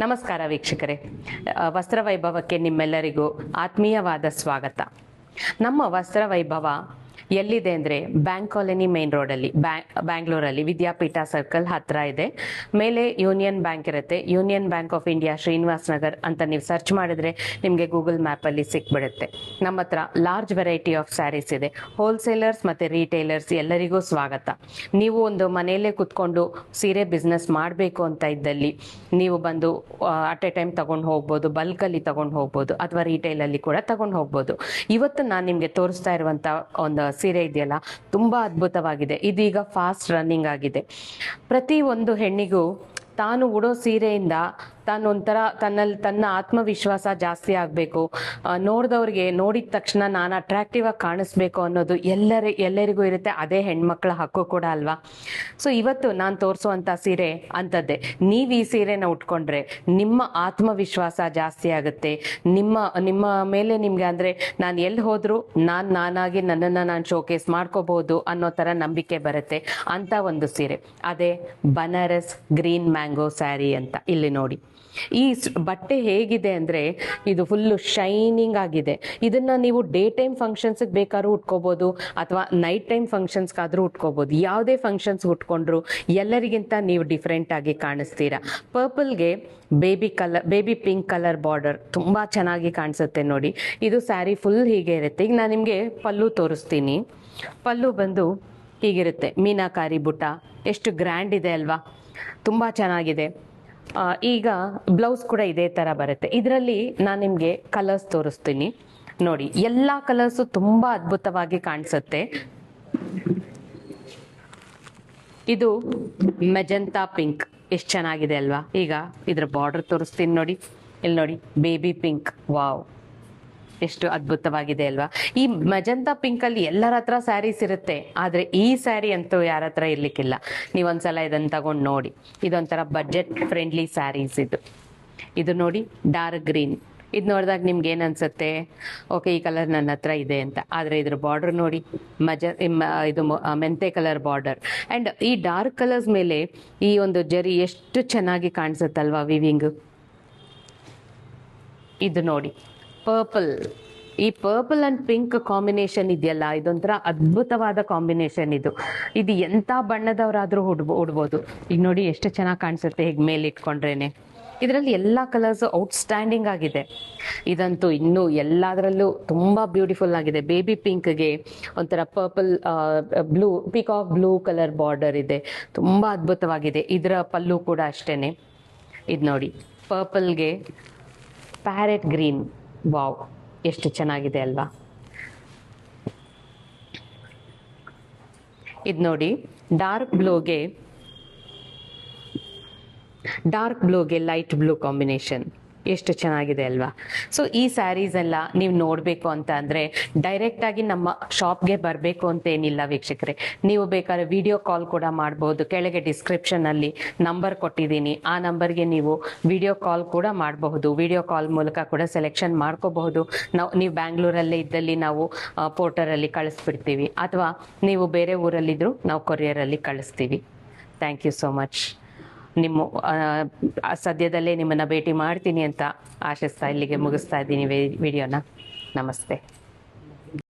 ನಮಸ್ಕಾರ ವೀಕ್ಷಕರೇ, ವಸ್ತ್ರ ವೈಭವಕ್ಕೆ ನಿಮ್ಮೆಲ್ಲರಿಗೂ ಆತ್ಮೀಯವಾದ ಸ್ವಾಗತ. ನಮ್ಮ ವಸ್ತ್ರ ವೈಭವ ಎಲ್ಲಿದೆ ಅಂದರೆ ಬ್ಯಾಂಕ್ ಕಾಲೋನಿ ಮೇನ್ ರೋಡಲ್ಲಿ ಬ್ಯಾಂಗ್ಳೂರಲ್ಲಿ ವಿದ್ಯಾಪೀಠ ಸರ್ಕಲ್ ಹತ್ರ ಇದೆ. ಮೇಲೆ ಯೂನಿಯನ್ ಬ್ಯಾಂಕ್ ಇರುತ್ತೆ. Union bank of India Srinivas Nagar ಅಂತ ನೀವು ಸರ್ಚ್ ಮಾಡಿದ್ರೆ ನಿಮಗೆ ಗೂಗಲ್ ಮ್ಯಾಪಲ್ಲಿ ಸಿಕ್ಬಿಡುತ್ತೆ. ನಮ್ಮ ಹತ್ರ ಲಾರ್ಜ್ ವೆರೈಟಿ ಆಫ್ ಸ್ಯಾರೀಸ್ ಇದೆ. ಹೋಲ್ಸೇಲರ್ಸ್ ಮತ್ತು ರೀಟೇಲರ್ಸ್ ಎಲ್ಲರಿಗೂ ಸ್ವಾಗತ. ನೀವು ಒಂದು ಮನೆಯಲ್ಲೇ ಕುತ್ಕೊಂಡು ಸೀರೆ ಬಿಸ್ನೆಸ್ ಮಾಡಬೇಕು ಅಂತ ಇದ್ದಲ್ಲಿ ನೀವು ಬಂದು ಅಟ್ ಎ ಟೈಮ್ ತಗೊಂಡು ಹೋಗ್ಬೋದು, ಬಲ್ಕಲ್ಲಿ ತಗೊಂಡು ಹೋಗ್ಬೋದು, ಅಥವಾ ರಿಟೇಲಲ್ಲಿ ಕೂಡ ತಗೊಂಡು ಹೋಗ್ಬೋದು. ಇವತ್ತು ನಾನು ನಿಮಗೆ ತೋರಿಸ್ತಾ ಇರುವಂಥ ಒಂದು ಸೀರೆ ಇದೆಯಲ್ಲ, ತುಂಬಾ ಅದ್ಭುತವಾಗಿದೆ. ಇದೀಗ ಫಾಸ್ಟ್ ರನ್ನಿಂಗ್ ಆಗಿದೆ. ಪ್ರತಿ ಒಂದು ಹೆಣ್ಣಿಗೂ ತಾನು ಉಡೋ ಸೀರೆಯಿಂದ ತಾನೊಂಥರ ತನ್ನ ಆತ್ಮವಿಶ್ವಾಸ ಜಾಸ್ತಿ ಆಗಬೇಕು, ನೋಡಿದವ್ರಿಗೆ ನೋಡಿದ ತಕ್ಷಣ ನಾನು ಅಟ್ರಾಕ್ಟಿವ್ ಆಗಿ ಕಾಣಿಸ್ಬೇಕು ಅನ್ನೋದು ಎಲ್ಲರಿಗೂ ಇರುತ್ತೆ. ಅದೇ ಹೆಣ್ಮಕ್ಳ ಹಕ್ಕು ಕೂಡ ಅಲ್ವಾ? ಸೊ ಇವತ್ತು ನಾನು ತೋರಿಸುವಂಥ ಸೀರೆ ಅಂಥದ್ದೇ. ನೀವು ಈ ಸೀರೆನ ಉಟ್ಕೊಂಡ್ರೆ ನಿಮ್ಮ ಆತ್ಮವಿಶ್ವಾಸ ಜಾಸ್ತಿ ಆಗುತ್ತೆ. ನಿಮ್ಮ ಮೇಲೆ ನಿಮ್ಗೆ ಅಂದರೆ ನಾನು ಎಲ್ಲಿ ಹೋದರೂ ನಾನಾಗಿ ನನ್ನನ್ನು ನಾನು ಶೋಕೇಸ್ ಮಾಡ್ಕೋಬಹುದು ಅನ್ನೋ ಥರ ನಂಬಿಕೆ ಬರುತ್ತೆ ಅಂತ ಒಂದು ಸೀರೆ. ಅದೇ ಬನಾರಸ್ ಗ್ರೀನ್ ಮ್ಯಾಂಗೋ ಸ್ಯಾರಿ ಅಂತ. ಇಲ್ಲಿ ನೋಡಿ, ಈ ಬಟ್ಟೆ ಹೇಗಿದೆ ಅಂದರೆ ಇದು ಫುಲ್ಲು ಶೈನಿಂಗ್ ಆಗಿದೆ. ಇದನ್ನ ನೀವು ಡೇ ಟೈಮ್ ಫಂಕ್ಷನ್ಸ್ಗೆ ಬೇಕಾದ್ರೂ ಉಟ್ಕೋಬೋದು, ಅಥವಾ ನೈಟ್ ಟೈಮ್ ಫಂಕ್ಷನ್ಸ್ಗಾದ್ರೂ ಉಟ್ಕೋಬೋದು. ಯಾವುದೇ ಫಂಕ್ಷನ್ಸ್ ಉಟ್ಕೊಂಡ್ರು ಎಲ್ಲರಿಗಿಂತ ನೀವು ಡಿಫ್ರೆಂಟ್ ಆಗಿ ಕಾಣಿಸ್ತೀರಾ. ಪರ್ಪಲ್ಗೆ ಬೇಬಿ ಪಿಂಕ್ ಕಲರ್ ಬಾರ್ಡರ್ ತುಂಬ ಚೆನ್ನಾಗಿ ಕಾಣಿಸುತ್ತೆ ನೋಡಿ. ಇದು ಸ್ಯಾರಿ ಫುಲ್ ಹೀಗೆ ಇರುತ್ತೆ. ಈಗ ನಾನು ನಿಮಗೆ ಪಲ್ಲು ತೋರಿಸ್ತೀನಿ. ಪಲ್ಲು ಬಂದು ಹೀಗಿರುತ್ತೆ, ಮೀನಾಕಾರಿ ಬುಟ್ಟ. ಎಷ್ಟು ಗ್ರ್ಯಾಂಡ್ ಇದೆ ಅಲ್ವಾ? ತುಂಬ ಚೆನ್ನಾಗಿದೆ. ಈಗ ಬ್ಲೌಸ್ ಕೂಡ ಇದೇ ಥರ ಬರುತ್ತೆ. ಇದರಲ್ಲಿ ನಾನು ನಿಮಗೆ ಕಲರ್ಸ್ ತೋರಿಸ್ತೀನಿ ನೋಡಿ. ಎಲ್ಲ ಕಲರ್ಸು ತುಂಬ ಅದ್ಭುತವಾಗಿ ಕಾಣಿಸುತ್ತೆ. ಇದು ಮೆಜೆಂಟಾ ಪಿಂಕ್, ಎಷ್ಟು ಚೆನ್ನಾಗಿದೆ ಅಲ್ವಾ? ಈಗ ಇದ್ರ ಬಾರ್ಡರ್ ತೋರಿಸ್ತೀನಿ ನೋಡಿ. ಇಲ್ಲಿ ನೋಡಿ, ಬೇಬಿ ಪಿಂಕ್. ವಾವ್, ಎಷ್ಟು ಅದ್ಭುತವಾಗಿದೆ ಅಲ್ವಾ? ಈ ಮೆಜೆಂಟಾ ಪಿಂಕ್ ಅಲ್ಲಿ ಎಲ್ಲರ ಹತ್ರ ಸ್ಯಾರೀಸ್ ಇರುತ್ತೆ, ಆದ್ರೆ ಈ ಸ್ಯಾರಿ ಅಂತೂ ಯಾರ ಹತ್ರ ಇರ್ಲಿಕ್ಕಿಲ್ಲ. ನೀವೊಂದ್ಸಲ ಇದನ್ನ ತಗೊಂಡು ನೋಡಿ. ಇದೊಂಥರ ಬಜೆಟ್ ಫ್ರೆಂಡ್ಲಿ ಸ್ಯಾರೀಸ್. ಇದು ನೋಡಿ, ಡಾರ್ಕ್ ಗ್ರೀನ್. ಇದು ನೋಡಿದಾಗ ನಿಮ್ಗೆ ಏನ್ ಅನ್ಸುತ್ತೆ? ಓಕೆ, ಈ ಕಲರ್ ನನ್ನ ಹತ್ರ ಇದೆ ಅಂತ. ಆದ್ರೆ ಇದ್ರ ಬಾರ್ಡರ್ ನೋಡಿ, ಇದು ಮೆಂತೆ ಕಲರ್ ಬಾರ್ಡರ್. ಅಂಡ್ ಈ ಡಾರ್ಕ್ ಕಲರ್ಸ್ ಮೇಲೆ ಈ ಒಂದು ಜರಿ ಎಷ್ಟು ಚೆನ್ನಾಗಿ ಕಾಣಿಸುತ್ತಲ್ವಾ, ವಿವಿಂಗ್. ಇದು ನೋಡಿ, ಪರ್ಪಲ್. ಈ ಪರ್ಪಲ್ ಅಂಡ್ ಪಿಂಕ್ ಕಾಂಬಿನೇಷನ್ ಇದೆಯಲ್ಲ, ಇದೊಂಥರ ಅದ್ಭುತವಾದ ಕಾಂಬಿನೇಷನ್. ಇದು ಎಂಥ ಬಣ್ಣದವರಾದ್ರೂ ಉಡ್ಬೋದು. ಈಗ ನೋಡಿ ಎಷ್ಟು ಚೆನ್ನಾಗಿ ಕಾಣಿಸುತ್ತೆ ಹೇಗೆ ಮೇಲೆ ಇಟ್ಕೊಂಡ್ರೇನೆ. ಇದರಲ್ಲಿ ಎಲ್ಲ ಕಲರ್ಸ್ ಔಟ್ಸ್ಟ್ಯಾಂಡಿಂಗ್ ಆಗಿದೆ. ಇದಂತೂ ಇನ್ನೂ ಎಲ್ಲದರಲ್ಲೂ ತುಂಬ ಬ್ಯೂಟಿಫುಲ್ ಆಗಿದೆ. ಬೇಬಿ ಪಿಂಕ್ಗೆ ಒಂಥರ purple blue, peacock blue colour border ಇದೆ. ತುಂಬ ಅದ್ಭುತವಾಗಿದೆ. ಇದರ ಪಲ್ಲು ಕೂಡ ಅಷ್ಟೇನೆ. ಇದು ನೋಡಿ, ಪರ್ಪಲ್ಗೆ ಪ್ಯಾರೆಟ್ ಗ್ರೀನ್. ವಾವ್, ಎಷ್ಟು ಚೆನ್ನಾಗಿದೆ ಅಲ್ವಾ? ಇದು ನೋಡಿ, ಡಾರ್ಕ್ ಬ್ಲೂಗೆ ಲೈಟ್ ಬ್ಲೂ ಕಾಂಬಿನೇಷನ್. ಎಷ್ಟು ಚೆನ್ನಾಗಿದೆ ಅಲ್ವಾ? ಸೊ ಈ ಸ್ಯಾರೀಸ್ ಎಲ್ಲ ನೀವು ನೋಡಬೇಕು ಅಂತ ಅಂದರೆ ಡೈರೆಕ್ಟಾಗಿ ನಮ್ಮ ಶಾಪ್ಗೆ ಬರಬೇಕು ಅಂತ ಏನಿಲ್ಲ ವೀಕ್ಷಕರೇ. ನೀವು ಬೇಕಾದ್ರೆ ವಿಡಿಯೋ ಕಾಲ್ ಕೂಡ ಮಾಡ್ಬೋದು. ಕೆಳಗೆ ಡಿಸ್ಕ್ರಿಪ್ಷನಲ್ಲಿ ನಂಬರ್ ಕೊಟ್ಟಿದ್ದೀನಿ. ಆ ನಂಬರ್ಗೆ ನೀವು ವಿಡಿಯೋ ಕಾಲ್ ಕೂಡ ಮಾಡಬಹುದು. ವಿಡಿಯೋ ಕಾಲ್ ಮೂಲಕ ಕೂಡ ಸೆಲೆಕ್ಷನ್ ಮಾಡ್ಕೋಬಹುದು. ನೀವು ಬ್ಯಾಂಗ್ಳೂರಲ್ಲೇ ಇದ್ದಲ್ಲಿ ನಾವು ಪೋರ್ಟರಲ್ಲಿ ಕಳಿಸ್ಬಿಡ್ತೀವಿ, ಅಥವಾ ನೀವು ಬೇರೆ ಊರಲ್ಲಿದ್ದರೂ ನಾವು ಕೊರಿಯರಲ್ಲಿ ಕಳಿಸ್ತೀವಿ. Thank you so much. ಸದ್ಯದಲ್ಲೇ ನಿಮ್ಮನ್ನು ಭೇಟಿ ಮಾಡ್ತೀನಿ ಅಂತ ಆಶಿಸ್ತಾ ಇಲ್ಲಿಗೆ ಮುಗಿಸ್ತಾ ಇದ್ದೀನಿ ವಿಡಿಯೋನ. ನಮಸ್ತೆ.